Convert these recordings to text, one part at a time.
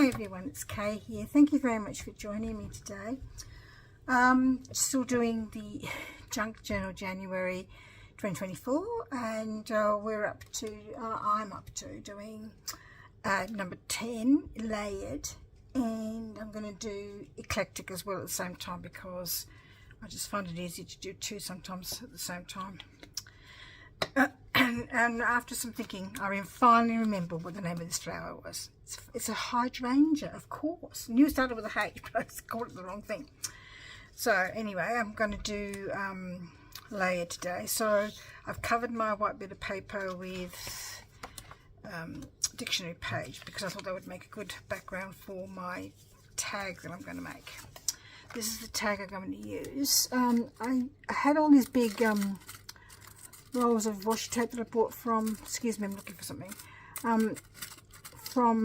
Hi everyone, it's Kay here. Thank you very much for joining me today. Still doing the Junk Journal January 2024, and I'm up to doing number 10, layered, and I'm going to do eclectic as well at the same time because I just find it easy to do two sometimes at the same time. And after some thinking, I finally remember what the name of this flower was. It's a hydrangea, of course. I knew it started with a H, but I called it the wrong thing. So anyway, I'm going to do layer today. So I've covered my white bit of paper with dictionary page because I thought that would make a good background for my tag that I'm going to make. This is the tag I'm going to use. I had all these big rolls of washi tape that I bought from, excuse me, I'm looking for something, from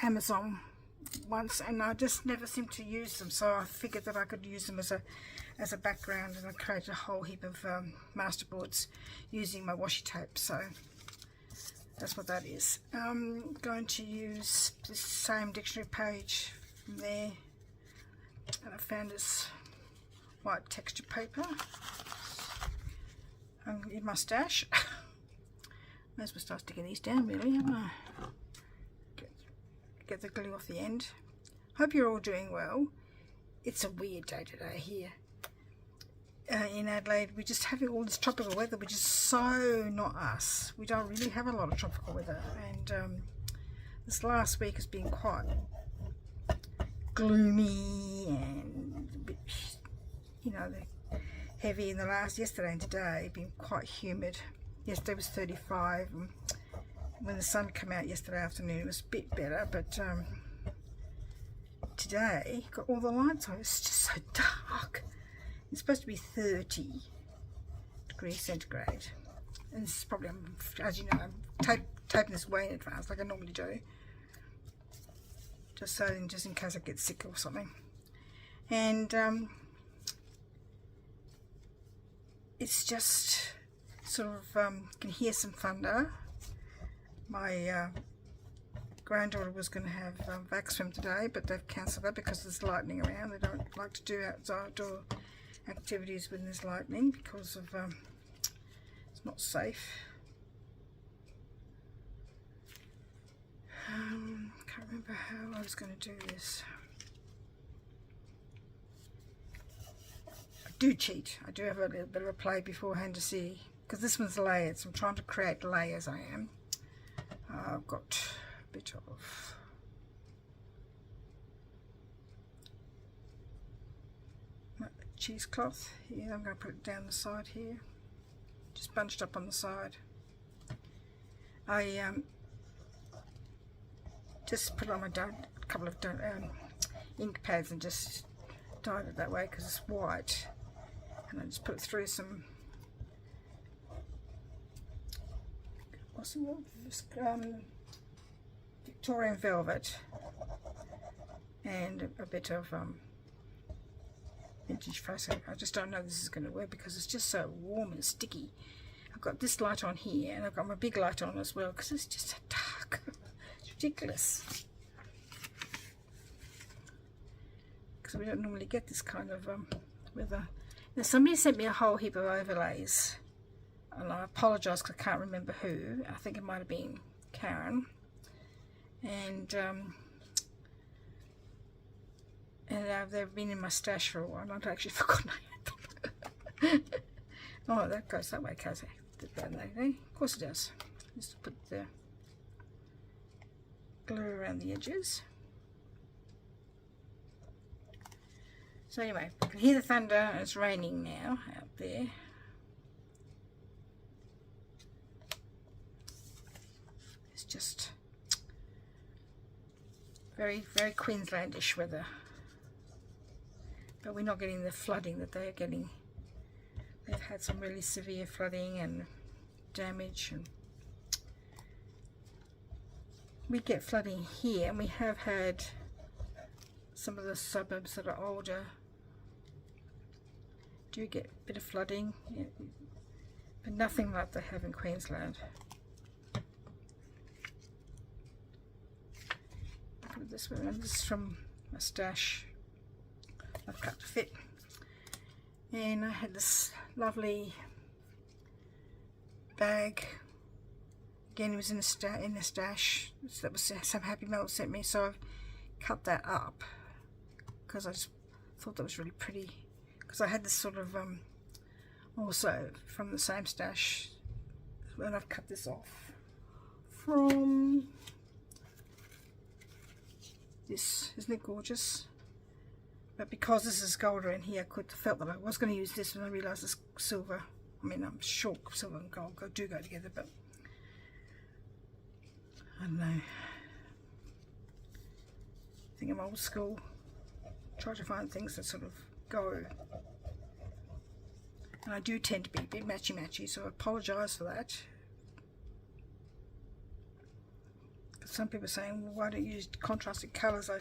Amazon once, and I just never seemed to use them, so I figured that I could use them as a background, and I created a whole heap of masterboards using my washi tape. So that's what that is. I'm going to use the same dictionary page from there, and I found this white texture paper in my stash. May as well start sticking these down, really, haven't I? Get the glue off the end. Hope you're all doing well. It's a weird day today here in Adelaide. We're just having all this tropical weather, which is so not us. We don't really have a lot of tropical weather, and this last week has been quite gloomy and a bit, you know, heavy in the yesterday and today, been quite humid. Yesterday was 35, and when the sun came out yesterday afternoon it was a bit better, but today got all the lights on. It's just so dark. It's supposed to be 30 degrees centigrade, and this is probably, as you know, I'm taping this way in advance like I normally do, just in case I get sick or something. And it's just sort of can hear some thunder. My granddaughter was going to have vac swim today, but they've cancelled that because there's lightning around. They don't like to do outdoor activities when there's lightning because of it's not safe. Can't remember how I was going to do this. I do cheat. I do have a little bit of a play beforehand to see, because this one's layered, so I'm trying to create layers. I am. I've got a bit of cheesecloth here. I'm going to put it down the side here, just bunched up on the side. I just put it on my couple of ink pads and just dyed it that way because it's white, and I just put it through some Victorian velvet and a bit of vintage photo. I just don't know if this is going to work because it's just so warm and sticky. I've got this light on here, and I've got my big light on as well because it's just so dark. It's ridiculous, because we don't normally get this kind of weather. Now somebody sent me a whole heap of overlays, and I apologise because I can't remember who. I think it might have been Karen, and they've been in my stash for a while. I've actually forgotten them. Oh, that goes that way, Cassie. Of course it does. Just put the glue around the edges. So anyway, you can hear the thunder, and it's raining now out there. It's just very, very Queenslandish weather. But we're not getting the flooding that they're getting. They've had some really severe flooding and damage, and we get flooding here, and we have had some of the suburbs that are older do get a bit of flooding, yeah, but nothing like they have in Queensland. this one, and this is from a stash I've cut to fit. And I had this lovely bag. Again, it was in the stash. So that was some Happy Mail sent me, so I've cut that up because I just thought that was really pretty. Because I had this sort of also from the same stash, and I've cut this off from this. Isn't it gorgeous? But because this is golder in here, I felt that I was going to use this, and I realised it's silver. I mean, I'm sure silver and gold do go together, but I don't know. I think I'm old school. Try to find things that sort of go. And I do tend to be a bit matchy-matchy, so I apologise for that. But some people are saying, well, why don't you use contrasted colours? I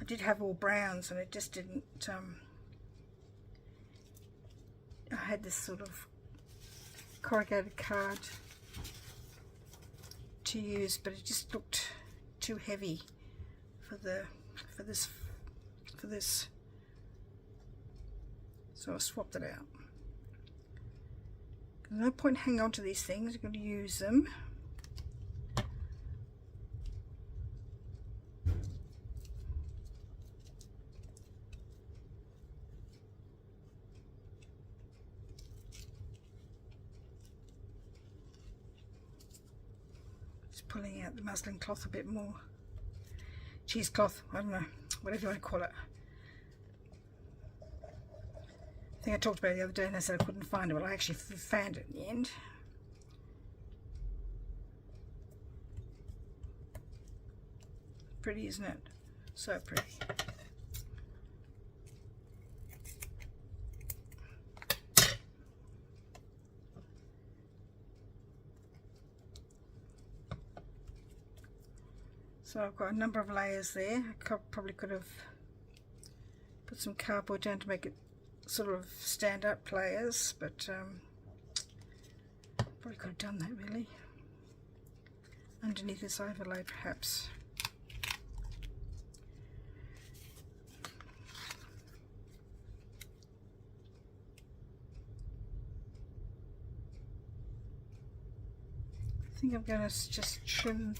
did have all browns, and it just didn't. I had this sort of corrugated card to use, but it just looked too heavy for this. So I swapped it out. There's no point hanging on to these things. You're going to use them. Just pulling out the muslin cloth a bit more. Cheesecloth, I don't know, whatever you want to call it. I think I talked about it the other day and I said I couldn't find it, but I actually found it in the end. Pretty, isn't it? So pretty. So I've got a number of layers there. I probably could have put some cardboard down to make it sort of stand up layers, but probably could have done that really. Underneath this overlay perhaps. I think I'm going to just trim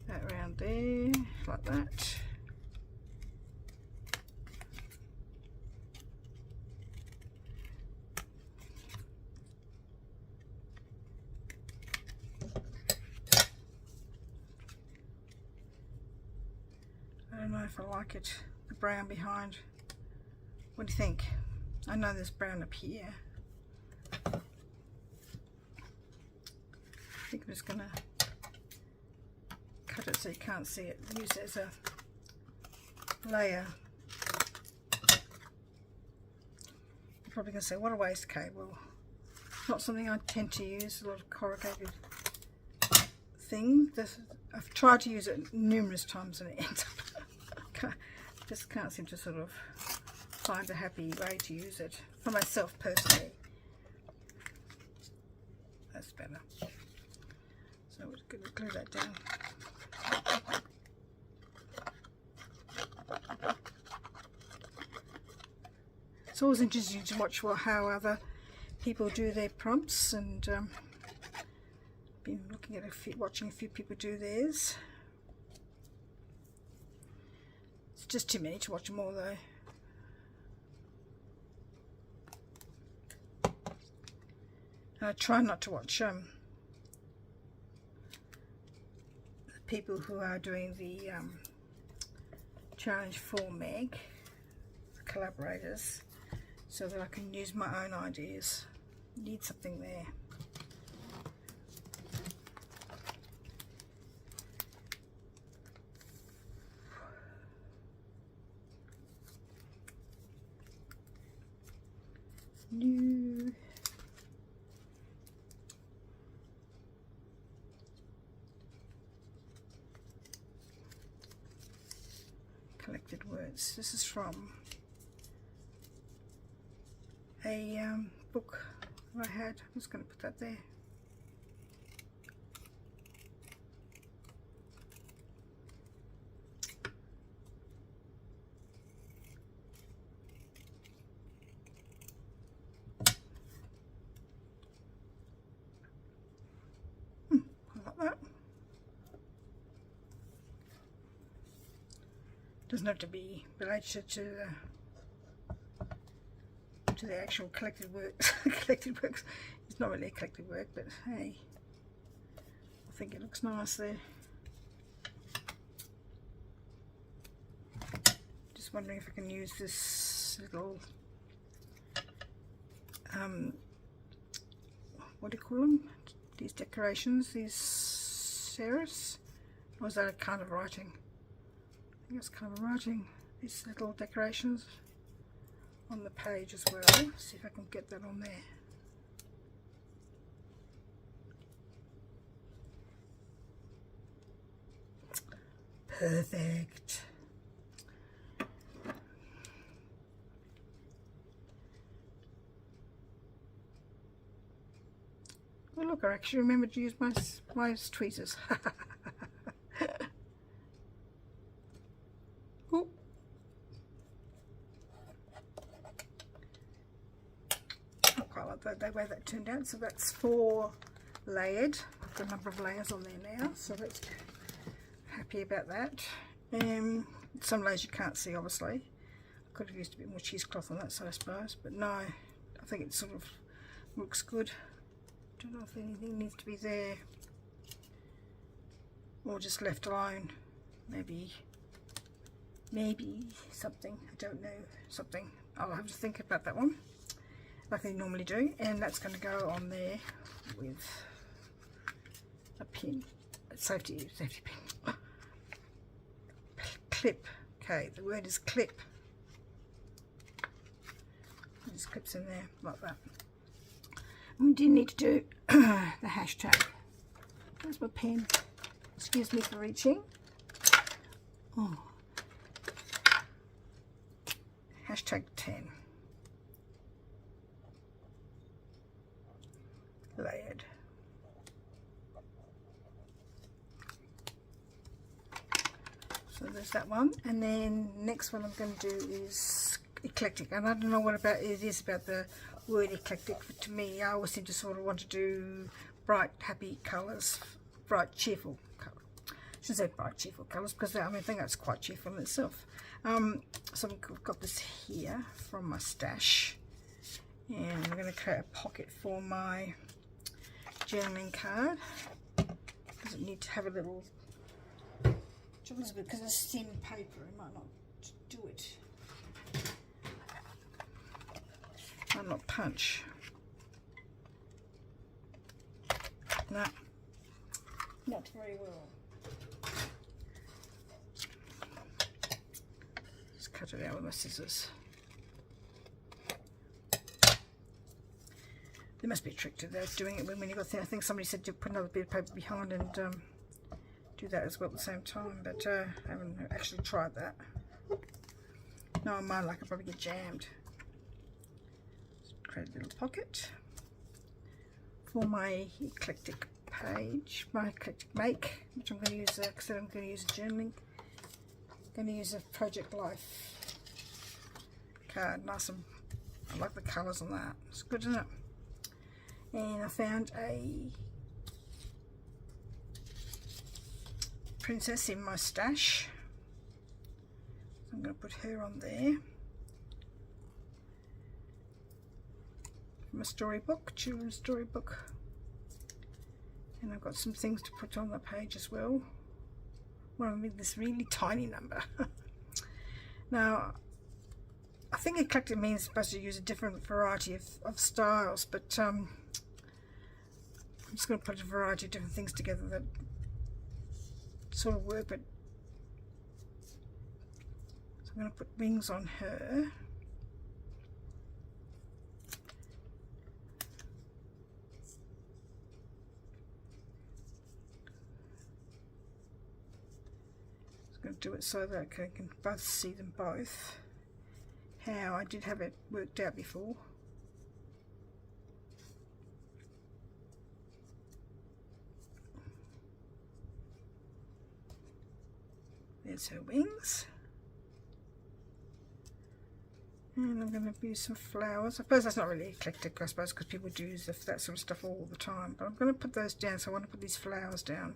that around there, like that. I don't know if I like it, the brown behind. What do you think? I know there's brown up here. I think I'm just going to cut it so you can't see it. Use it as a layer. You're probably going to say, what a waste, Kate. Well, not something I tend to use, a lot of corrugated thing. I've tried to use it numerous times and it ends up just can't seem to sort of find a happy way to use it for myself personally. That's better. So we're going to glue that down. It's always interesting to watch how other people do their prompts, and been looking at watching a few people do theirs. It's just too many to watch them all though. And I try not to watch the people who are doing the challenge for Meg, the collaborators, so that I can use my own ideas. Need something there. New. Collected words. This is from a book I had. I'm just going to put that there. Doesn't have to be related to the actual collected works. Collected works. It's not really a collected work, but hey, I think it looks nice there. Just wondering if I can use this little what do you call them? These decorations, these serifs, or is that a kind of writing? I think it's kind of writing. These little decorations on the page as well. See if I can get that on there. Perfect. Oh look, I actually remembered to use my tweezers. Ooh. I quite like the way that turned out. So that's 4 layered. I've got a number of layers on there now, so that's happy about that. Some layers you can't see, obviously. I could have used a bit more cheesecloth on that side, I suppose, but no, I think it sort of looks good. Don't know if anything needs to be there or just left alone. Maybe something, I don't know, something. I'll have to think about that one like I normally do. And that's going to go on there with a pin, a safety pin. Clip. Okay, the word is clip. It just clips in there like that. We do need to do the hashtag. There's my pen. Excuse me for reaching. Oh. Hashtag 10. Layered. So there's that one. And then next one I'm going to do is eclectic. And I don't know what about it is about the word eclectic, but to me I always seem to sort of want to do bright happy colours, bright cheerful colours. I shouldn't say bright cheerful colours because I mean I think that's quite cheerful in itself. So I've got this here from my stash, and I'm going to create a pocket for my journaling card. Does it need to have a little because it's thin paper, it might not do it. Might not punch. No, not very well. Just cut it out with my scissors. There must be a trick to that, doing it when you've got thin. I think somebody said to put another bit of paper behind and do that as well at the same time, but I haven't actually tried that. No, mine like I'll probably get jammed. Create a little pocket for my eclectic page, my eclectic make, which I'm going to use because I'm going to use a journaling. I'm going to use a Project Life card. Nice, and I like the colours on that. It's good, isn't it? And I found a princess in my stash. So I'm going to put her on there. From a storybook, children's storybook. And I've got some things to put on the page as well. Well, I'm with this really tiny number. Now, I think eclectic means supposed to use a different variety of styles, but I'm just going to put a variety of different things together that sort of work. But so I'm going to put wings on her. Going to do it so that I can both see them both. How I did have it worked out before. There's her wings. And I'm going to use some flowers. I suppose that's not really eclectic, I suppose, because people do use that sort of stuff all the time. But I'm going to put those down, so I want to put these flowers down.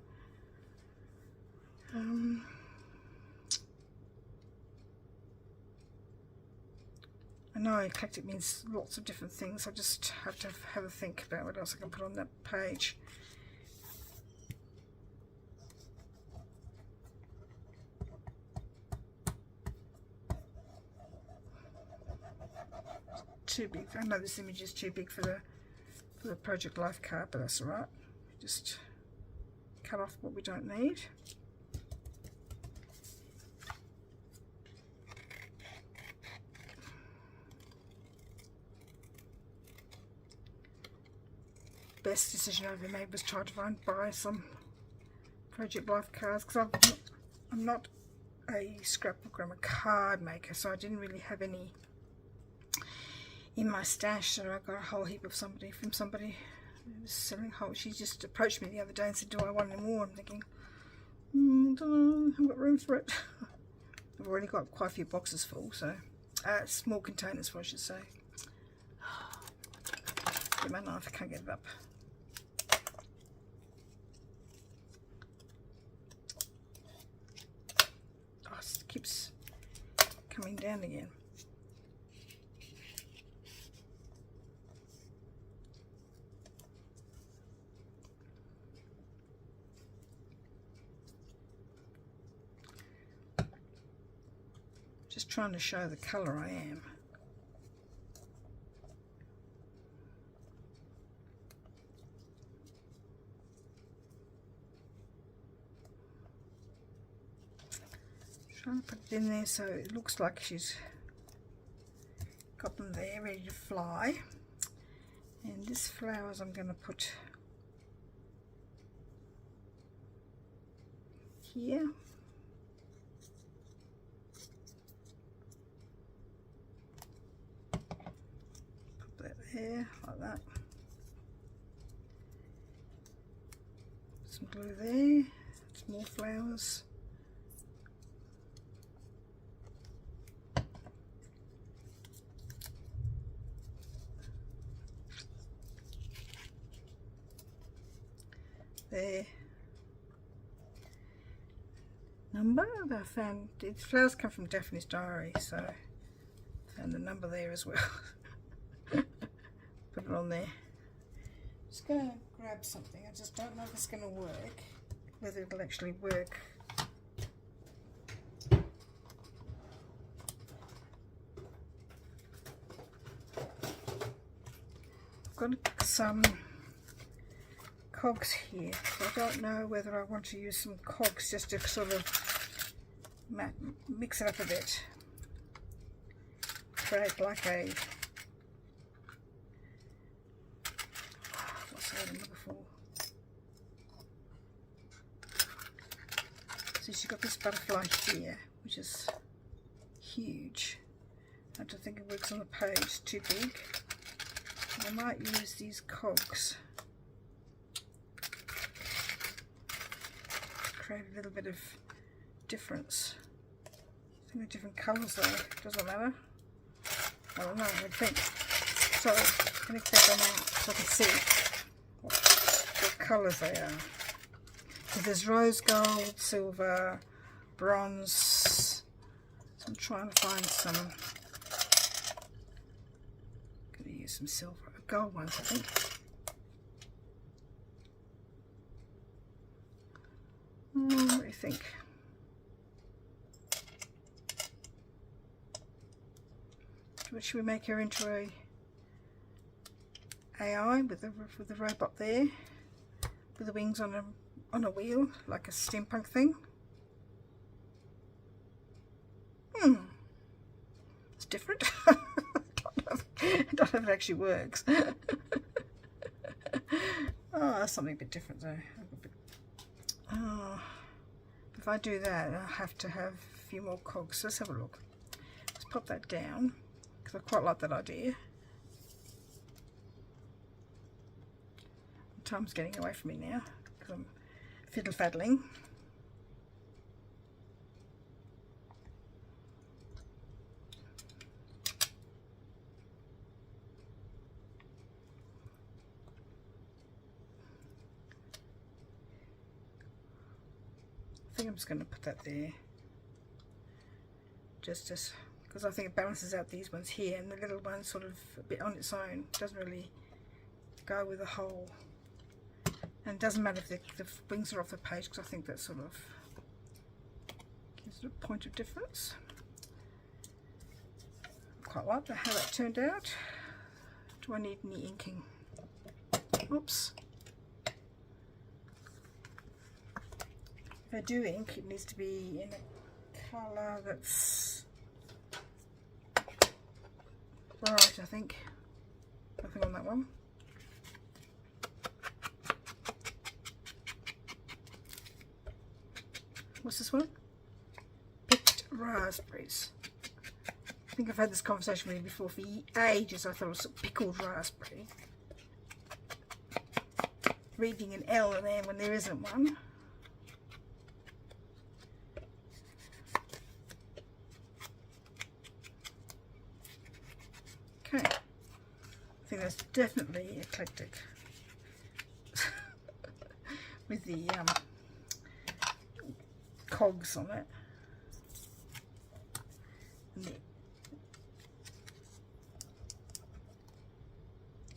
I know eclectic means lots of different things. I just have to have a think about what else I can put on that page. Too big. I know this image is too big for the Project Life card, but that's alright. Just cut off what we don't need. Best decision I ever made was try to buy some Project Life cards, because I'm not a scrapbook, I'm a card maker, so I didn't really have any in my stash. So I got a whole heap of from somebody who was selling whole. She just approached me the other day and said, do I want any more? I'm thinking, I don't know, I haven't got room for it. I've already got quite a few boxes full, so small containers full, I should say. Get my knife, I can't get it up. Oh, it keeps coming down again. Just trying to show the colour I am. Trying to put it in there so it looks like she's got them there ready to fly. And this flowers I'm going to put here. Put that there, like that. Some glue there, some more flowers. There. Number that I found, the flowers come from Daphne's diary, so I found the number there as well. Put it on there. Just going to grab something. I just don't know if it's going to work, whether it'll actually work. I've got some cogs here, so I don't know whether I want to use some cogs just to sort of mix it up a bit, create like a, what's the word I'm looking for? So she's got this butterfly here, which is huge. I have to think it works on the page, too big. I might use these cogs. Create a little bit of difference. I think the different colours though, doesn't matter. I don't know, I think. So I'm going to take them out so I can see what colours they are. So there's rose gold, silver, bronze. So I'm trying to find some. I'm going to use some silver, gold ones I think. What do you think? Should we make her into a AI with the robot there, with the wings on a wheel, like a steampunk thing? It's different. I don't know if it actually works. Oh, that's something a bit different though. Oh, if I do that, I'll have to have a few more cogs. So let's have a look. Let's pop that down, because I quite like that idea. Time's getting away from me now, because I'm fiddle-faddling. I think I'm just going to put that there, just as because I think it balances out these ones here, and the little one's sort of a bit on its own. It doesn't really go with the whole. And it doesn't matter if the wings are off the page, because I think that sort of gives it a point of difference. Quite like how that turned out. Do I need any inking? Oops. If I do ink, it needs to be in a colour that's right, I think. Nothing on that one. What's this one? Picked raspberries. I think I've had this conversation with you before. For ages I thought it was pickled raspberry. Reading an L in there when there isn't one. Okay. I think that's definitely eclectic. With the cogs on it.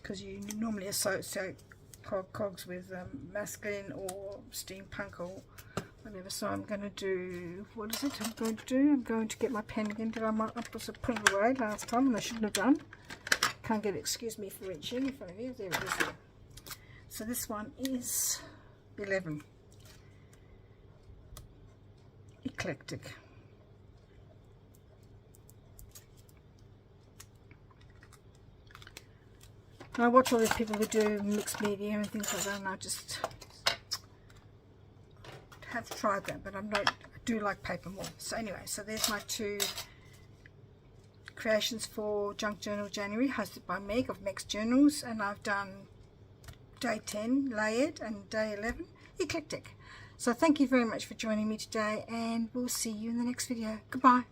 Because you normally associate cogs with masculine or steampunk or whatever. So I'm going to do, what is it I'm going to do? I'm going to get my pen again. I must have put it away last time and I shouldn't have done. Can't get it, excuse me for reaching in front of you. There it is there. So this one is 11. Eclectic. I watch all these people who do mixed media and things like that, and I just have tried that, but I do like paper more. So anyway, so there's my 2 creations for Junk Journal January, hosted by Meg of Meg's Journals, and I've done day 10 layered and day 11 eclectic. So thank you very much for joining me today, and we'll see you in the next video. Goodbye.